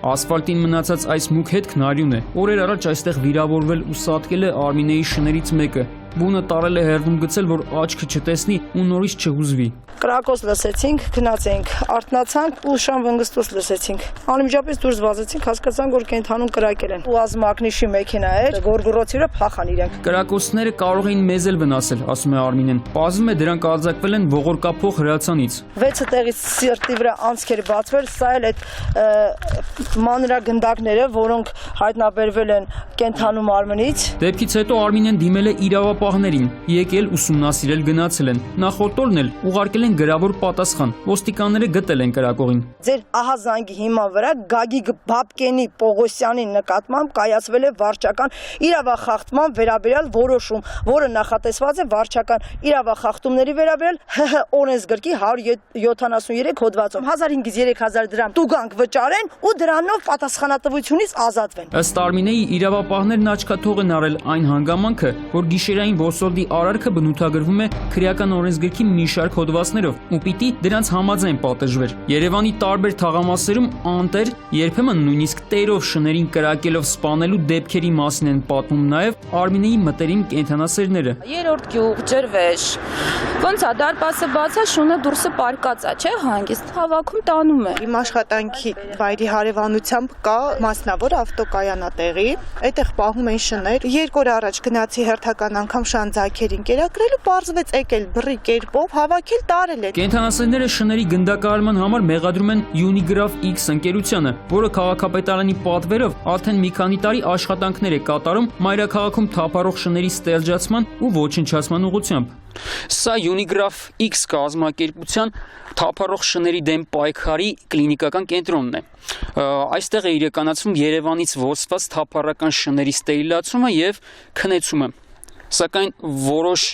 Ասֆալտին մնացած այս մուգ հետքն արյուն է։ Օրեր առաջ այստեղ վիրավորվել ու սատկել է Արմինեի շներից մեկը։ Բունը տարել է հերվում գցել, որ աչքը չտեսնի ու նորից չհուզվի։ Կրակոց լսեցինք, գնացինք, արթնացանք ու շան վնգստոց լսեցինք։ Անմիջապես դուրս վազեցինք, հասկացանք, որ կենթանում կրակել են։ Ու ազմակնիշի մեքենա էր, գորգորոցի վրա փախան իրենք։ Կրակոցները կարող էին մեզ էլ վնասել, ասում է Արմինեն։ Պարզվում է դրանք արձակվել են ողորկափող հրացանից։ 6 տեղից սիրտի վրա անցքեր բացվել, սա էլ այդ մանրագնդակները, որոնք հայտնաբերվել են կենթանում Արմենից։ Դեպքից հետո Արմինեն դիմել է իրավապահներին, եկել ուսումնասիրել գնացել են։ Նախորդ օրն էլ ուղարկել են գրավոր պատասխան։ Ոստիկանները գտել են կրակողին։ Ձեր ահազանգի հիման վրա Գագիկ Բաբկենի Պողոսյանի նկատմամբ կայացվել է վարչական իրավախախտման վերաբերյալ որոշում, որը նախատեսված է վարչական իրավախախտումների վերաբերյալ ՀՀ օրենսգրքի 173 հոդվածով 1500-ից 3000 դրամ տուգանք վճարեն ու դրանով պատասխանատվությունից ազատվեն։ Ըստ Արմինեի իրավապահներն աչքաթող են արել այն հանգամանքը, որ գիշերային ոսորդի արարքը բնութագրվում է քրեական օրենսգրքի մի շարք հոդվածներով ու պիտի դրանց համաձայն պատժվեր։ Երևանի տարբեր թաղամասերում անտեր, երբեմն նույնիսկ տերով շներին կրակելով սպանելու դեպքերի մասին են պատմում նաև Արմինեի մտերիմ կենդանասերները։ Երրորդ գյուղ, ջրվեժ։ Ոնց է դարպասը բացա, շունը դուրսը պարկած է, չէ՞, հանգիստ հավաքում տանում է։ Իմ աշխատանքի վայրի հարևանությամբ կա մասնավոր ավտոկայանատեղի, այդտեղ պահում են շներ։ 2 օր առաջ գնացի հերթական անգամ շանձակերին կերակրելու, պարզվեց եկել բռի կերպով հավաքել տարել են։ Կենդանասերները շների գնդակահարման համար մեղադրում են Unigraph X ընկերությանը, որը քաղաքապետարանի պատվերով արդեն մի քանի տարի աշխատանքներ է կատարում մայրաքաղաքում թափառող շների ստեղծման ու ոչնչացման ուղղությամբ։ Սա Unigraph X կազմակերպության թափառող շների դեմ պայքարի կլինիկական կենտրոնն է։ Այստեղ է իրականացվում Երևանից ոսված թափառական շների ստերիլացումը եւ քնեցումը։ Սակայն որոշ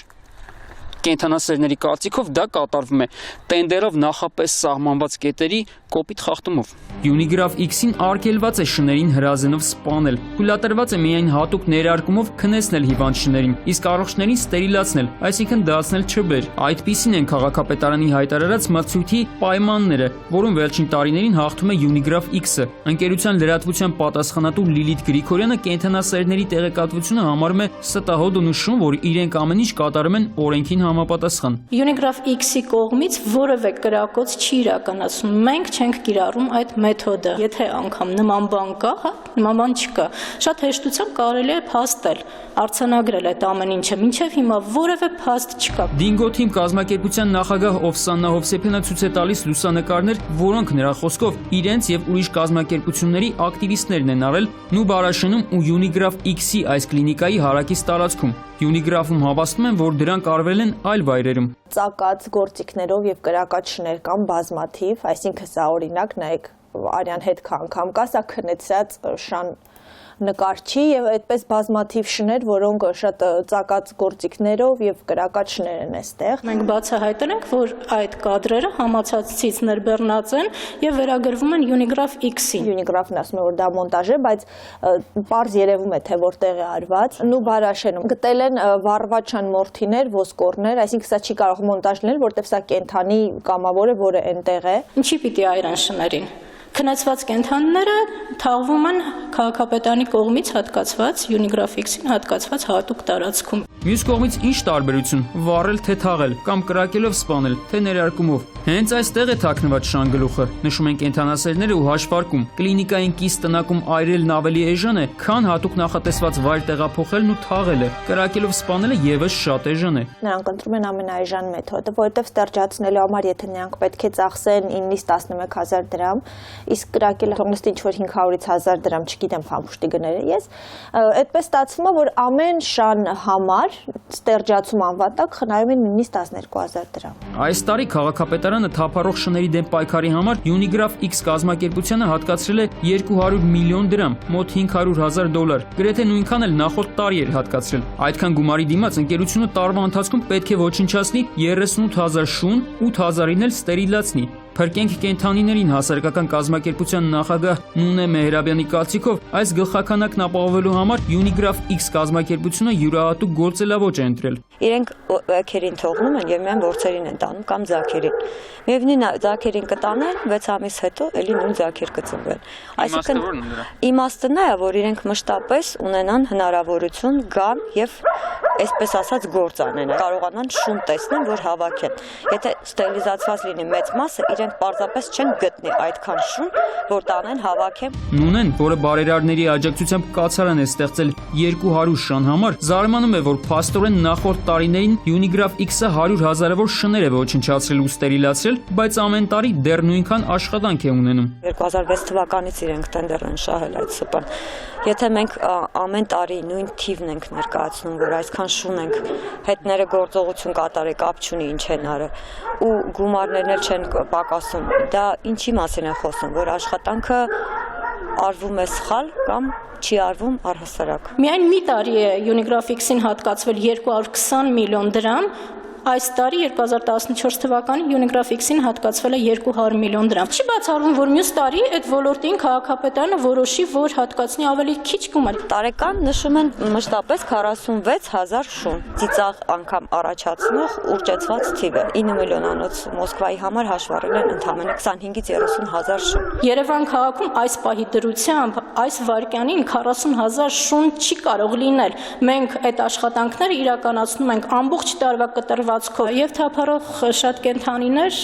կենդանասերների կարծիքով դա կատարվում է տենդերով նախապես սահմանված կետերի կոպիտ խախտումով։ Unigraph X-ին արգելված է շներին հրազենով սպանել, թույլատրված է միայն հատուկ ներարկումով քնեցնել հիվանդ շներին, իսկ առողջներին ստերիլացնել, այսինքն դարձնել չբեր։ Այդպիսին են քաղաքապետարանի հայտարարած մրցույթի պայմանները, որում վերջին տարիներին հաղթում է Unigraph X-ը։ Ընկերության լրատվության պատասխանատու Լիլիթ Գրիգորյանը կենդանասերների տեղեկատվությունը համարում է ստահոդ ու նշում, որ իրենք ամեն ինչ կատարում են օրենքին համապատասխան։ Unigraph X-ի կողմից որևէ կրակոց չի իրականացում։ Մենք չենք կիրառում այդ մեթոդը։ Եթե անգամ նման բան կա, նման բան չկա։ Շատ հեշտությամբ կարելի է փաստել, արձանագրել այդ ամեն ինչը, մինչև հիմա որևէ փաստ չկա։ Դինգո թիմ կազմակերպության նախագահ Օվսաննա Հովսեփյանը ցույց է տալիս լուսանկարներ, որոնք նրա խոսքով իրենց եւ ուրիշ կազմակերպությունների ակտիվիստներն են արել Նուբարաշենում ու Unigraph X-ի այս կլինիկայի հարակից տարածքում։ Unigraph-ում հավաստում են, որ դրանք արվել են այլ վայրերում։ Ծակած գործիքներով եւ կրակած շներ կան բազմաթիվ, այսինքն սա օրինակ նայեք արյան հետ անգամ կա, սա քնեցած շան նկար չի եւ այդպես բազմաթիվ շներ, որոնք շատ ծակած գործիքներով եւ կրակած շներ են այստեղ։ Մենք բացահայտել ենք, որ այդ կադրերը համացածից ներբեռնած են եւ վերագրվում են Unigraph X-ին։ Unigraph-ն ասում է, որ դա մոնտաժ է, բայց պարզ երևում է, թե որտեղ է արված։ Նուբարաշենում գտել են վառված շանմորթիներ, ոսկորներ, այսինքն սա չի կարող մոնտաժ լինել, որտեղ սա կենթանի կամավոր է, որը այնտեղ է։ Ինչի պիտի այրեն շներին։ Քնեցված կենդանիները թաղվում են քաղաքապետարանի կողմից հատկացված Unigraph X-ին հատկացված հատուկ տարածքում։ Մյուս կողմից ինչ տարբերություն՝ վառել թե թաղել կամ կրակելով սպանել, թե ներարկումով։ Հենց այստեղ է թաքնված շանգլուխը, նշում են կենդանասերները ու հաշվարկում։ Կլինիկային կից տնակում այրելն ավելի էժան է, քան հատուկ նախատեսված վայր տեղափոխելն ու թաղելը։ Կրակելով սպանելը եւս շատ էժան է։ Նրանք ընտրում են ամենաէժան մեթոդը, որովհետև ստերջացնելու համար եթե նրանք պետք է ծախսեն 9-ից 11000 դրամ, իսկ կրակելը թողնստի ինչ-որ 500-ից 1000 դրամ, չգիտեմ փամփուշտի գները ես, այդպես ստացվում է, որ ամեն շան համար ստերջացում անվատակ խնայում են 9-ից 12000 դրամ։ Այս տարի քաղաքապետարանը թափառող շների դեմ պայքարի համար Unigraph X կազմակերպությանը հատկացրել է 200 միլիոն դրամ, մոտ $500,000, գրեթե նույնքան էլ նախորդ տարի էր հատկացրել։ Այդքան գումարի դիմաց ընկերությունը տարվա ընթացքում պետք է ոչնչացնի 38000 շուն, 8000-ին էլ ստերիլացնի։ Փրկենք կենդանիներին հասարակական կազմակերպության նախագահ Նունե Մեհրաբյանի կարծիքով այս գլխաքանակն ապահովելու համար Unigraph X կազմակերպությունը յուրահատուկ գործելավոճ է ընտրել։ Իրենք քերին թողնում են եւ միայն որցերին են տանում կամ ձակերին։ Միևնույն ձակերին կտանեն 6 ամիս հետո էլի նույն ձակեր կծնվեն։ Այսինքն իմաստը նա է, որ իրենք մշտապես ունենան հնարավորություն գան եւ այսպես ասած գործ անեն, կարողանան շուն տեսնեն, որ հավաքեն։ Եթե ստերիլիզացված լինի մեծ մասը, իրենք պարզապես չեն գտնի այդքան շուն, որ տանեն հավաքեն։ Նունեն, որը բարերարների աջակցությամբ կացարան է ստեղծել 200 շան համար, զարմանում է, որ փաստորեն նախորդ տարիներին Unigraph X-ը 100,000-ավոր շներ է ոչնչացրել ու ստերիլացրել, բայց ամեն տարի դեռ նույնքան աշխատանք է ունենում։ 2006 թվականից իրենք տենդեր են շահել այդ սպան։ Եթե մենք ամեն տարի նույն թիվն ենք ներկայացնում, որ այսքան շուն ենք, հետները գործողություն կատարի, կապ չունի ինչ են արել, ու գումարներն էլ չեն պակասում, դա ինչի մասին է խոսում, որ աշխատանքը արվում է սխալ կամ չի արվում առհասարակ։ Միայն մի տարի է Unigraph X-ին հատկացվել 220 միլիոն դրամ, այս տարի 2014 թվականին Unigraph X-ին հատկացվել է 200 միլիոն դրամ։ Չի բացառվում, որ մյուս տարի այդ ոլորտին քաղաքապետարանը որոշի, որ հատկացնի ավելի քիչ գումար։ Տարեկան նշում են մշտապես 46,000 շուն։ Ծիծաղ անգամ առաջացնող ուռճեցված թիվը 9 միլիոնանոց Մոսկվայի համար հաշվառել են ընդամենը 25-ից 30,000 շուն։ Երևան քաղաքում այս պահի դրությամբ այս վայրկյանին 40,000 շուն չի կարող լինել։ Մենք այդ աշխատանքները իրականացնում ենք ամբողջ տարվա կտրվածքով եւ թափառող շատ կենդանիներ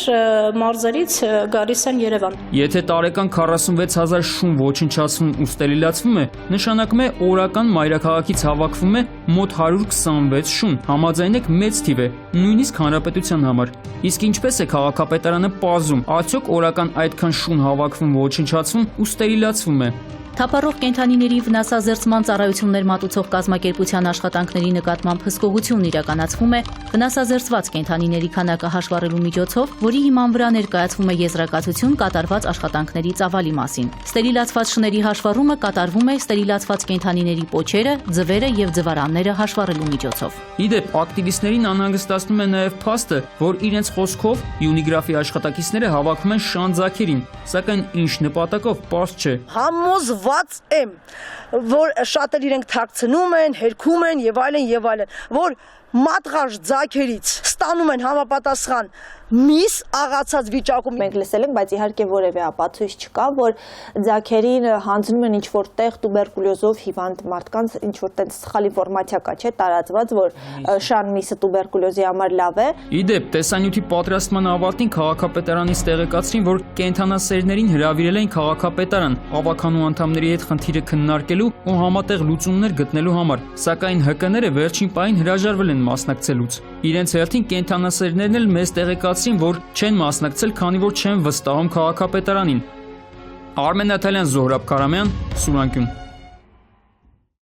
մարզերից գալիս են Երևան։ Եթե տարեկան 46,000 շուն ոչնչացվում ու ստերիլացվում է, նշանակում է օրական մայրաքաղաքից հավաքվում է մոտ 126 շուն, համաձայնեք մեծ թիվ է, նույնիսկ հանրապետության համար։ Իսկ ինչպես է քաղաքապետարանը պարզում, արդյոք օրական այդքան շուն հավաքվում, ոչնչացվում ու ստերիլացվում է։ Թափառող կենդանիների վնասազերծման ծառայություններ մատուցող կազմակերպության աշխատանքների նկատմամբ հսկողություն իրականացվում է վնասազերծված կենդանիների քանակը հաշվառելու միջոցով, որի հիման վրա ներկայացվում է եզրակացություն կատարված աշխատանքների ծավալի մասին։ Ստերիլացված շների հաշվառումը կատարվում է ստերիլացված կենդանիների պոչերը, ձվերը եւ ձվարանները հաշվառելու միջոցով։ Իդեպ, ակտիվիստներին անհանգստացնում է նաեւ փաստը, որ իրենց խոսքով Unigraph-ի աշխատակիցները հավաքում են շանձակերին, սակայն ինչ նպատակով պարզ չէ։ Համոզված եմ, որ շատ էլ իրենք թաքցնում են, հերքում են եւ այլն, որ մատղաշ ձակերից ստանում են համապատասխան միս աղացած վիճակում։ Մենք լսել ենք, բայց իհարկե որևէ ապացույց չկա, որ ձակերին հանձնում են ինչ-որ տեղ տուբերկուլյոզով հիվանդ մարդկանց, ինչ-որ տենց սխալ ինֆորմացիա կա, չէ, տարածված, որ շան միսը տուբերկուլյոզի համար լավ է։ Իդեպ, տեսանյութի պատրաստման ավարտին քաղաքապետարանից տեղեկացրին, որ կենդանասերներին հրավիրել են քաղաքապետարան ավականու անդամների հետ խնդիրը քննարկելու ու համատեղ լուծումներ գտնելու համար, սակայն ՀԿ-ները վերջին պահին հրաժարվել են մասնակցելուց։ Իրենց հերթին կենդանասերներն էլ մեզ տեղեկացրին, որ չեն մասնակցել, քանի որ չեն վստահում քաղաքապետարանին։ Արմեն Նաթալյան, Զոհրաբ Քարամյան, Սուրանկյուն։